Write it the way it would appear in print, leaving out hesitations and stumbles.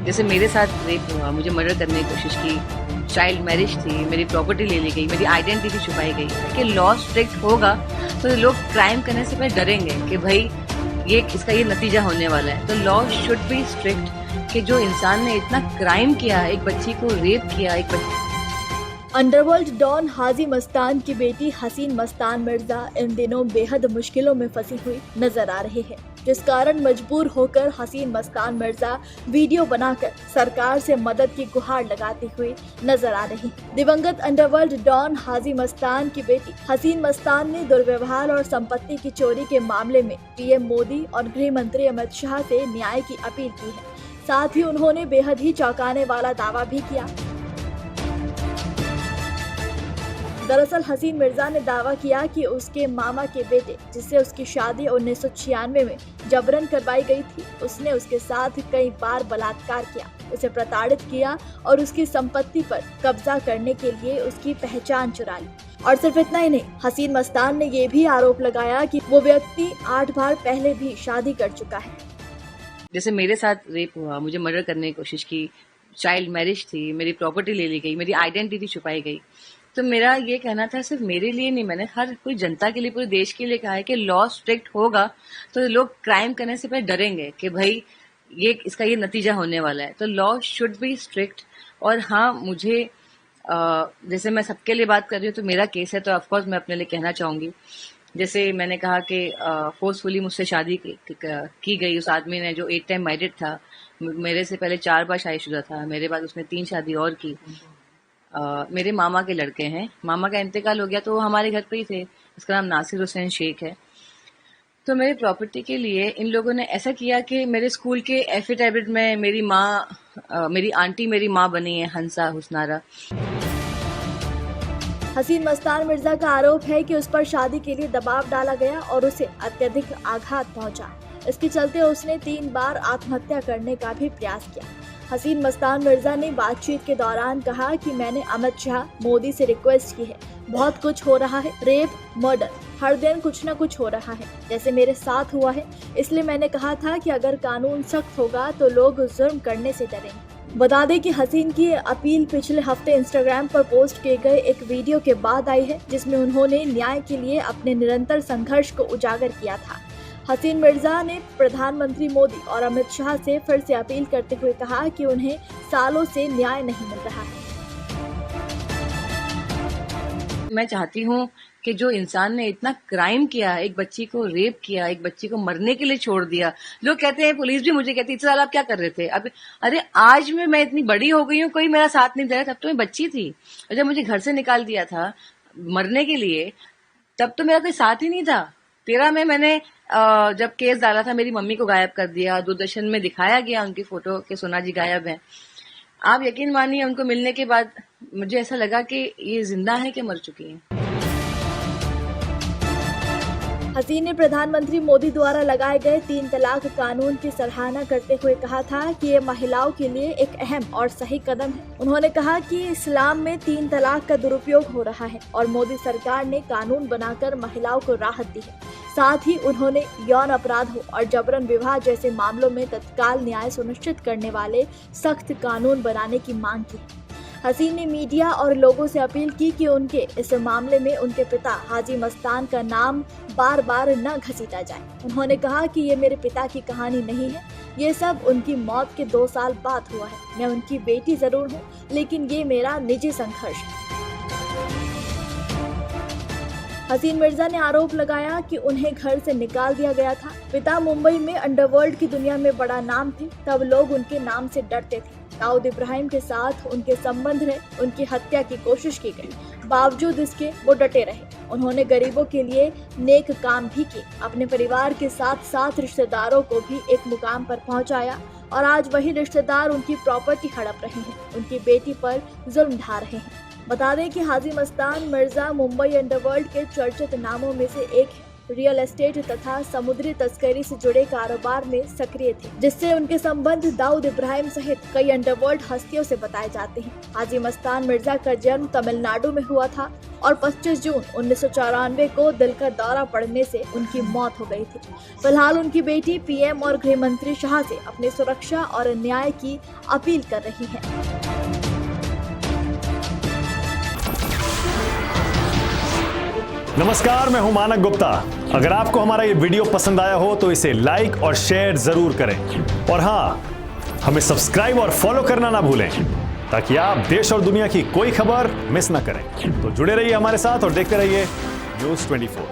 जैसे मेरे साथ रेप हुआ, मुझे मर्डर करने की कोशिश की, चाइल्ड मैरिज थी, मेरी प्रॉपर्टी ले ली गई, मेरी आइडेंटिटी छुपाई गई कि लॉ स्ट्रिक्ट होगा तो लोग क्राइम करने से पहले डरेंगे कि भाई ये नतीजा होने वाला है। तो लॉ शुड बी स्ट्रिक्ट कि जो इंसान ने इतना क्राइम किया, एक बच्ची को रेप किया, अंडरवर्ल्ड डॉन हाजी मस्तान की बेटी हसीन मस्तान मिर्जा इन दिनों बेहद मुश्किलों में फंसी हुई नजर आ रही है, जिस कारण मजबूर होकर हसीन मस्तान मिर्जा वीडियो बनाकर सरकार से मदद की गुहार लगाती हुई नजर आ रही है। दिवंगत अंडरवर्ल्ड डॉन हाजी मस्तान की बेटी हसीन मस्तान ने दुर्व्यवहार और संपत्ति की चोरी के मामले में पीएम मोदी और गृह मंत्री अमित शाह से न्याय की अपील की है। साथ ही उन्होंने बेहद ही चौंकाने वाला दावा भी किया। दरअसल हसीन मिर्जा ने दावा किया कि उसके मामा के बेटे, जिससे उसकी शादी 1996 में जबरन करवाई गई थी, उसने उसके साथ कई बार बलात्कार किया, उसे प्रताड़ित किया और उसकी संपत्ति पर कब्जा करने के लिए उसकी पहचान चुरा ली। और सिर्फ इतना ही नहीं, हसीन मस्तान ने ये भी आरोप लगाया कि वो व्यक्ति 8 बार पहले भी शादी कर चुका है। जैसे मेरे साथ रेप हुआ, मुझे मर्डर करने की कोशिश की, चाइल्ड मैरिज थी, मेरी प्रॉपर्टी ले ली गई, मेरी आइडेंटिटी छुपाई गई। तो मेरा ये कहना था, सिर्फ मेरे लिए नहीं, मैंने हर कोई जनता के लिए, पूरे देश के लिए कहा है कि लॉ स्ट्रिक्ट होगा तो लोग क्राइम करने से पहले डरेंगे कि भाई ये नतीजा होने वाला है। तो लॉ शुड बी स्ट्रिक्ट। और हाँ, मुझे जैसे मैं सबके लिए बात कर रही हूँ, तो मेरा केस है तो ऑफकोर्स मैं अपने लिए कहना चाहूंगी। जैसे मैंने कहा कि फोर्सफुली मुझसे शादी की गई उस आदमी ने, जो 8 टाइम मैरिड था, मेरे से पहले 4 बार शादीशुदा था, मेरे बाद उसने 3 शादी और की। मेरे मामा के लड़के हैं, मामा का इंतकाल हो गया तो वो हमारे घर पे ही थे, उसका नाम नासिर हुसैन शेख है। तो मेरे प्रॉपर्टी के लिए इन लोगों ने ऐसा किया कि मेरे स्कूल के एफिडेविट में मेरी आंटी मेरी माँ बनी है, हंसा हुसनारा। हसीन मस्तान मिर्जा का आरोप है कि उस पर शादी के लिए दबाव डाला गया और उसे अत्यधिक आघात पहुंचा। इसके चलते उसने 3 बार आत्महत्या करने का भी प्रयास किया। हसीन मस्तान मिर्जा ने बातचीत के दौरान कहा कि मैंने अमित शाह, मोदी से रिक्वेस्ट की है, बहुत कुछ हो रहा है, रेप, मर्डर, हर दिन कुछ न कुछ हो रहा है, जैसे मेरे साथ हुआ है, इसलिए मैंने कहा था कि अगर कानून सख्त होगा तो लोग जुर्म करने से डरेंगे। बता दें कि हसीन की अपील पिछले हफ्ते इंस्टाग्राम पर पोस्ट किए गए एक वीडियो के बाद आई है, जिसमें उन्होंने न्याय के लिए अपने निरंतर संघर्ष को उजागर किया था। हसीन मिर्जा ने प्रधानमंत्री मोदी और अमित शाह से फिर से अपील करते हुए कहा कि उन्हें सालों से न्याय नहीं मिल रहा है। मैं चाहती हूँ कि जो इंसान ने इतना क्राइम किया, एक बच्ची को रेप किया, एक बच्ची को मरने के लिए छोड़ दिया। लोग कहते हैं, पुलिस भी मुझे कहती है, 3 साल आप क्या कर रहे थे? अब अरे आज मैं इतनी बड़ी हो गई हूँ, कोई मेरा साथ नहीं दे रहा। तब तो मैं बच्ची थी, और जब मुझे घर से निकाल दिया था मरने के लिए, तब तो मेरा कोई साथ ही नहीं था। 13 में मैंने जब केस डाला था, मेरी मम्मी को गायब कर दिया, दूरदर्शन में दिखाया गया उनकी फोटो कि सोना जी गायब है। आप यकीन मानिए, उनको मिलने के बाद मुझे ऐसा लगा कि ये जिंदा है कि मर चुकी है। हसीन ने प्रधानमंत्री मोदी द्वारा लगाए गए 3 तलाक कानून की सराहना करते हुए कहा था कि ये महिलाओं के लिए एक अहम और सही कदम है। उन्होंने कहा कि इस्लाम में 3 तलाक का दुरुपयोग हो रहा है और मोदी सरकार ने कानून बनाकर महिलाओं को राहत दी है। साथ ही उन्होंने यौन अपराधों और जबरन विवाह जैसे मामलों में तत्काल न्याय सुनिश्चित करने वाले सख्त कानून बनाने की मांग की। हसीन ने मीडिया और लोगों से अपील की कि उनके इस मामले में उनके पिता हाजी मस्तान का नाम बार बार न घसीटा जाए। उन्होंने कहा कि ये मेरे पिता की कहानी नहीं है, ये सब उनकी मौत के 2 साल बाद हुआ है। मैं उनकी बेटी जरूर हूँ, लेकिन ये मेरा निजी संघर्ष है। हसीन मिर्जा ने आरोप लगाया कि उन्हें घर से निकाल दिया गया था। पिता मुंबई में अंडरवर्ल्ड की दुनिया में बड़ा नाम थे, तब लोग उनके नाम से डरते थे। दाऊद इब्राहिम के साथ उनके संबंध रहे, उनकी हत्या की कोशिश की गई, बावजूद इसके वो डटे रहे। उन्होंने गरीबों के लिए नेक काम भी किए, अपने परिवार के साथ साथ रिश्तेदारों को भी एक मुकाम पर पहुंचाया और आज वही रिश्तेदार उनकी प्रॉपर्टी हड़प रहे हैं, उनकी बेटी पर जुल्म ढा रहे हैं। बता दें कि हाजी मस्तान मिर्जा मुंबई अंडरवर्ल्ड के चर्चित नामों में से एक है। रियल एस्टेट तथा समुद्री तस्करी से जुड़े कारोबार में सक्रिय थे, जिससे उनके संबंध दाऊद इब्राहिम सहित कई अंडरवर्ल्ड हस्तियों से बताए जाते हैं। हाजी मस्तान मिर्जा का जन्म तमिलनाडु में हुआ था। और 25 जून 1994 को दिल का दौरा पड़ने से उनकी मौत हो गई थी। फिलहाल उनकी बेटी पीएम और गृह मंत्री शाह से अपनी सुरक्षा और न्याय की अपील कर रही है। नमस्कार, मैं हूं मानक गुप्ता। अगर आपको हमारा ये वीडियो पसंद आया हो तो इसे लाइक और शेयर जरूर करें और हाँ, हमें सब्सक्राइब और फॉलो करना ना भूलें ताकि आप देश और दुनिया की कोई खबर मिस ना करें। तो जुड़े रहिए हमारे साथ और देखते रहिए न्यूज़ 24।